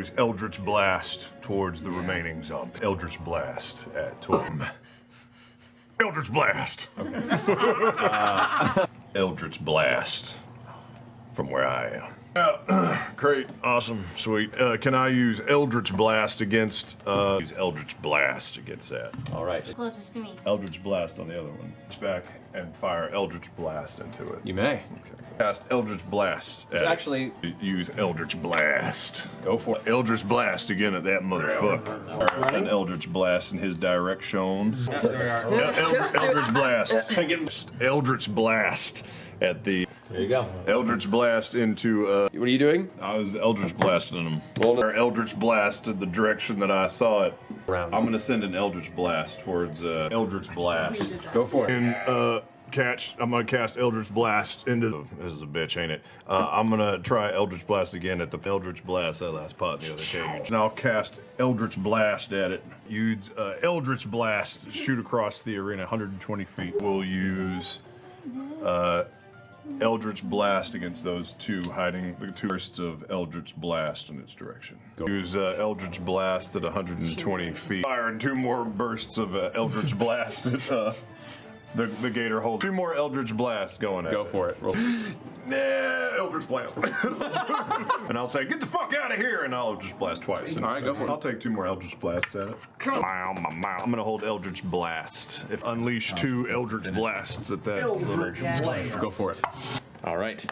use eldritch blast towards the remaining zombie. Eldritch blast at Torm. Eldritch blast. Okay. Eldritch blast from where I am. Great, awesome, sweet. Can I use Eldritch Blast against, use Eldritch Blast against that? All right. Closest to me. Eldritch Blast on the other one. Reach back and fire Eldritch Blast into it. You may. Okay. Cast Eldritch Blast. Actually, use Eldritch Blast. Go for it. Eldritch Blast again at that motherfucker. An Eldritch Blast in his direction. Yeah, there we are. Eldritch Blast. Eldritch Blast at the... There you go. Eldritch Blast into, What are you doing? I was Eldritch Blasting him. Roll Or Eldritch Blast in the direction that I saw it. Round. I'm gonna send an Eldritch Blast towards Eldritch Blast. Go for it. And I'm gonna cast Eldritch Blast into the, this is a bitch, ain't it? I'm gonna try Eldritch Blast again at the Eldritch Blast, that last pot in the other cage. And I'll cast Eldritch Blast at it. Use Eldritch Blast, shoot across the arena 120 feet. We'll use Eldritch Blast against those two hiding, the two bursts of Eldritch Blast in its direction. Go. Use Eldritch Blast at 120 feet. Firing two more bursts of Eldritch Blast at the gator hold. Two more Eldritch Blast going at Go it. for it. Roll. Nah, Eldritch Blast. And I'll say, get the fuck out of here, and I'll Eldritch Blast twice. All right, go for it. I'll take two more Eldritch Blasts at it. I'm gonna hold Eldritch Blast. Unleash two Eldritch Blasts at that little... Go for it. All right.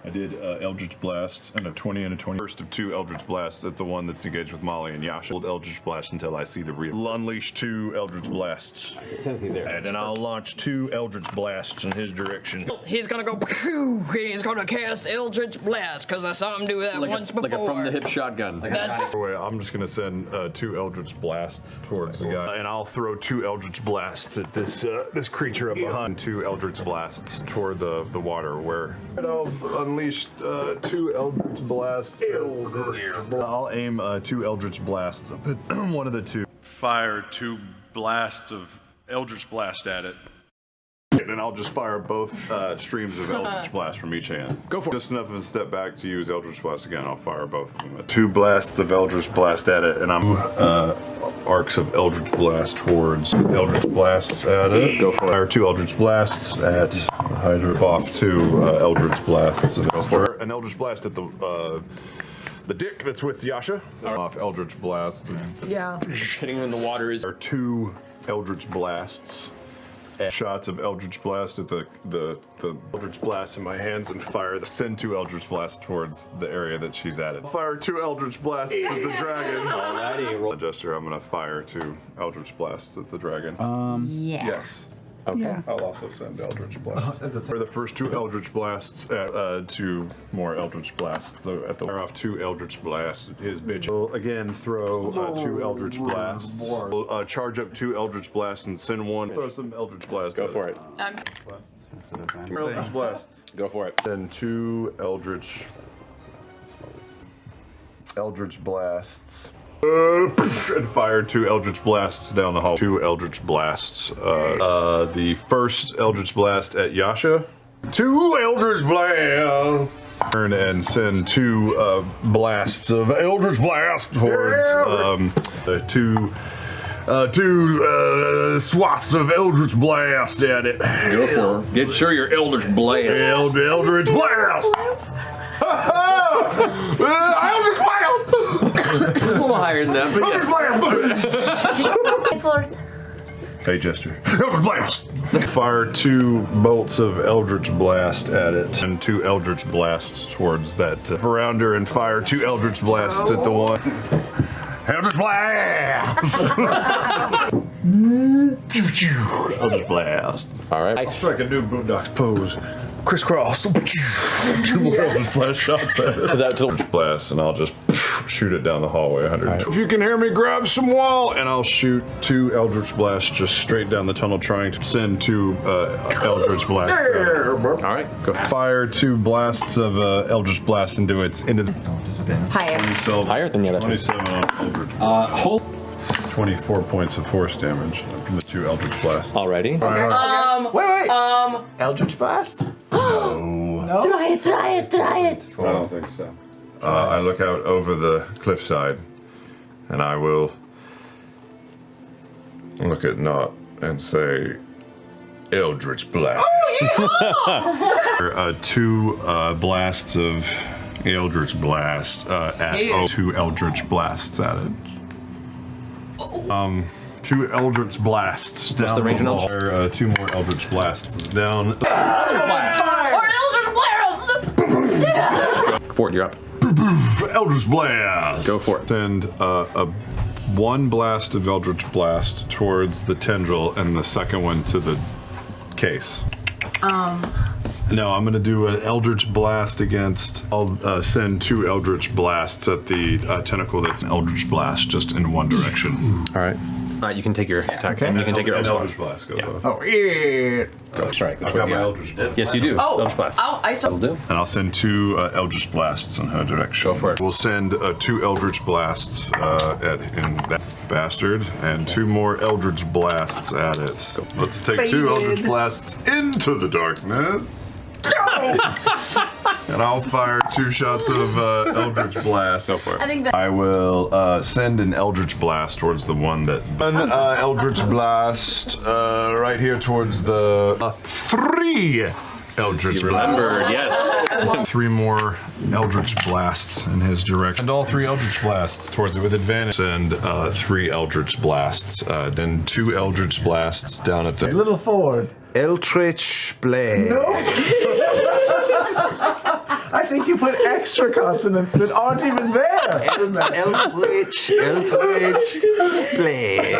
I did Eldritch Blast and a 20 and a 20. First of two Eldritch Blasts at the one that's engaged with Molly and Yasha. Hold Eldritch Blast until I see the real. Unleash two Eldritch Blasts. And then I'll launch two Eldritch Blasts in his direction. He's gonna go, he's gonna cast Eldritch Blast, because I saw him do that once before. Like a from the hip shotgun. That's Wait, I'm just gonna send two Eldritch Blasts towards the guy, and I'll throw two Eldritch Blasts at this this creature up behind. Two Eldritch Blasts toward the water, where I'll unleash two Eldritch Blasts. I'll aim two Eldritch Blasts up at one of the two. Fire two blasts of Eldritch Blast at it. And I'll just fire both streams of Eldritch Blast from each hand. Go for it. Just enough of a step back to use Eldritch Blast again. I'll fire both of them. Two blasts of Eldritch Blast at it, and I'm arcs of Eldritch Blast towards Eldritch Blast at it. Go for it. Fire two Eldritch Blasts at the Hydra. Off two Eldritch Blasts. Go for it. An Eldritch Blast at the dick that's with Yasha. Off Eldritch Blast. yeah. Hitting him in the water is. There are two Eldritch Blasts. Shots of Eldritch Blast at the Eldritch Blast in my hands and fire. Send two Eldritch Blasts towards the area that she's at. Fire two Eldritch Blasts at the dragon. Alrighty, roll. Jester, I'm gonna fire two Eldritch Blasts at the dragon. Yeah. Yes. Okay. Yeah. I'll also send Eldritch Blasts. For the first two Eldritch Blasts, two more Eldritch Blasts. So at the fire off two Eldritch Blasts, his bitch will again throw two Eldritch Blasts. We'll charge up two Eldritch Blasts and send one. Throw some Eldritch Blasts. Go for it. Two Eldritch Blasts. Go for it. Then two Eldritch Blasts. And fire two Eldritch Blasts down the hall. Two Eldritch Blasts. The first Eldritch Blast at Yasha. Two Eldritch Blasts. Turn and send two blasts of Eldritch Blast towards two swaths of Eldritch Blast at it. Go for it. Get sure your Eldritch Blast. Eldritch Blast. Eldritch Blast. It's a little higher than that, but yeah. Hey, Jester. Eldritch Blast! Fire two bolts of Eldritch Blast at it, and two Eldritch Blasts towards that around her, and fire two Eldritch Blasts at the one. Eldritch Blast! Eldritch Blast. All right. I'll strike a new Boondocks pose. Crisscross. Two more Eldritch Blast shots at it. To that, to Eldritch Blast, and I'll just shoot it down the hallway 100. Right. If you can hear me, grab some wall, and I'll shoot two Eldritch Blasts just straight down the tunnel, trying to send two Eldritch Blasts. All right, go. Fire two blasts of Eldritch Blast into the Higher. Higher than the other. 27 on Eldritch Blast. Hold. 24 points of force damage from the two Eldritch Blasts. Alrighty. Eldritch Blast? No. Try it. I don't think so. I look out over the cliffside, and I will look at Nott and say, Eldritch Blast. Two blasts of Eldritch Blast at 2 Eldritch Blasts at it. 2 Eldritch Blasts down the range the knowledge? wall. 2 more Eldritch Blasts down. Or Eldritch Blast! Fort, you're up. Eldritch Blast! Go for it. Send one blast of Eldritch Blast towards the tendril and the second one to the case. No, I'm gonna do an Eldritch Blast against. I'll send 2 Eldritch Blasts at the tentacle that's an Eldritch Blast, just in one direction. All right. You can take your attack. Okay. You can take your An Eldritch Eldritch Blast goes off. Oh, yeah. Go strike. I've got my Eldritch Blast. Yes, you do. Oh, Eldritch Blast. oh, I saw. That'll do. And I'll send 2 Eldritch Blasts in her direction. Go for it. We'll send 2 Eldritch Blasts in that bastard, and 2 more Eldritch Blasts at it. Go. Let's take 2 Eldritch Blasts into the darkness. And I'll fire 2 shots of Eldritch Blast. Go for it. I think that. I will send an Eldritch Blast towards the one that. One Eldritch Blast right here towards the 3 Eldritch You Blast. remembered, yes. 3 more Eldritch Blasts in his direction. And all 3 Eldritch Blasts towards it with advantage. And 3 Eldritch Blasts. Then 2 Eldritch Blasts down at the. Little forward. Eldritch Blade. No. I think you put extra consonants that aren't even there. Eldritch Blade.